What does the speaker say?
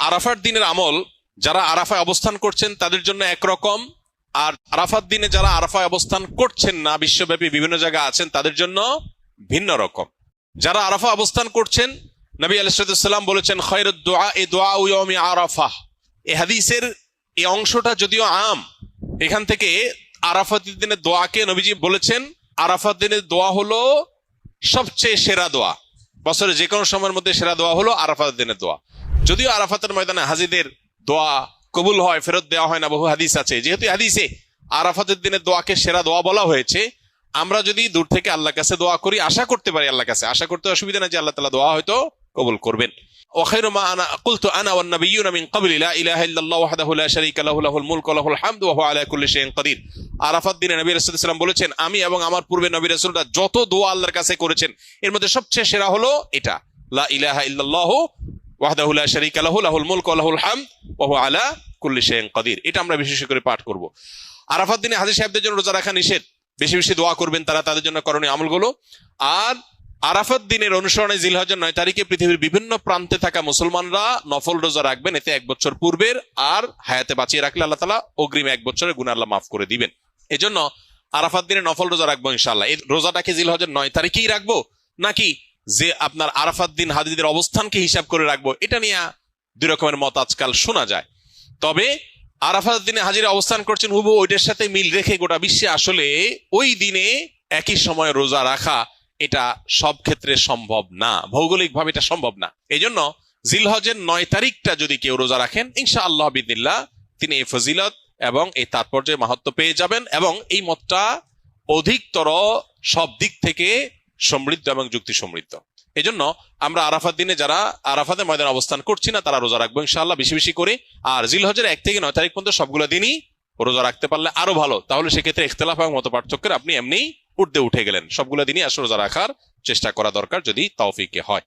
আরাফার দিনের আমল যারা আরাফায় অবস্থান করছেন তাদের জন্য একরকম, আর আরাফার দিনে যারা আরাফায় অবস্থান করছেন না, বিশ্বব্যাপী বিভিন্ন জায়গায় আছেন, তাদের জন্য ভিন্ন রকম। যারা আরাফা অবস্থান করছেন, নবী আলাইহিস সালাম বলেছেন খায়রুদ দুআ দুআউ ইয়াউমি আরাফা। এই হাদিসের এই অংশটা যদিও আম, এখান থেকে আরাফাত দিনের দোয়াকে নবীজি বলেছেন আরাফাত দিনের দোয়া হলো সবচেয়ে সেরা দোয়া, বছরের যে কোনো সময়ের মধ্যে সেরা দোয়া হলো আরাফাত দিনের দোয়া। যদিও আরাফাতের ময়দানে হাজিদের দোয়া কবুল হয়, ফেরত দেওয়া হয় না, বহু হাদিস আছে। যেহেতু হাদিসে আরাফাতের দিনের দোয়াকে সেরা দোয়া বলা হয়েছে, আমরা যদি দূর থেকে আল্লাহর কাছে দোয়া করি, আশা করতে পারি আল্লাহর কাছে, আশা করতে অসুবিধা না যে আল্লাহ তাআলা দোয়া হয়তো কবুল করবেন। وخير ما انا قلت انا والنبيون من قبل لا اله الا الله وحده لا شريك له له الملك وله الحمد وهو على كل شيء قدير। আরাফাত দিনে নবী রাসূলুল্লাহ সাল্লাল্লাহু আলাইহি ওয়াসাল্লাম বলেছেন, আমি এবং আমার পূর্বে নবী রাসূলরা যত দোয়া আল্লাহর কাছে করেছেন এর মধ্যে সবচেয়ে সেরা হলো এটা, লা ইলাহা ইল্লাল্লাহু ওয়াহদাহু লা শারীকা লাহু লাহুল মুলকু ওয়া লাহুল হামদ ওয়া হুয়া আলা কুল্লি শাইইন কাদির। এটা আমরা বিশেষ করে পাঠ করব। আরাফাত দিনে হাজী সাহেবদের জন্য রোজা রাখা নিষেধ, বেশি বেশি দোয়া করবেন তারা, তাদের জন্য করণীয় আমলগুলো। আর আরাফাত দিনের অনুসরণে জিলহজের 9 তারিখে পৃথিবীর বিভিন্ন প্রান্তে থাকা মুসলমানরা নফল রোজা রাখবেন, এতে 1 বছর পূর্বের আর হায়াতে বাঁচিয়ে রাখলে আল্লাহ তাআলা অগ্রিম 1 বছরের গুনাহ আল্লাহ মাফ করে দিবেন। এজন্য আরাফাত দিনে নফল রোজা রাখবো ইনশাআল্লাহ। এই রোজাটাকে জিলহজের 9 তারিখেই রাখবো নাকি যে আপনার আরাফাত দিন হাজিদের অবস্থানকে হিসাব করে রাখবো, এটা নিয়ে দুই রকমের মত আজকাল শোনা যায়। তবে আরাফাত দিনে হাজিরা অবস্থান করছেন হুবহু ওইটার সাথে মিল রেখে গোটা বিশ্বে আসলে ওই দিনে একই সময় রোজা রাখা এটা সব ক্ষেত্রে সম্ভব না, ভৌগোলিক ভাবে এটা সম্ভব না। এই জন্য জিলহজের 9 তারিখটা যদি কেউ রোজা রাখেন ইনশাআল্লাহ বিদিল্লাহ তিনি এই ফজিলত এবং এই তাৎপর্যের মাহাত্ম্য পেয়ে যাবেন, এবং এই মতটা অধিকতর সব দিক থেকে সমৃদ্ধ এবং যুক্তি সমৃদ্ধ। এই জন্য আমরা আরাফাত দিনে যারা আরাফাতের ময়দানে অবস্থান করছি না তারা রোজা রাখবো ইনশাআল্লাহ বেশি বেশি করে। আর জিলহজের 1 থেকে 9 তারিখ পর্যন্ত সবগুলো দিনই রোজা রাখতে পারলে আরো ভালো, তাহলে সেক্ষেত্রে ইখতিলাফ এবং মত পার্থক্যের আপনি এমনি উঠে গেলেন। সবগুলো দিনই আসলে রোজা রাখার চেষ্টা করা দরকার যদি তৌফিকে হয়।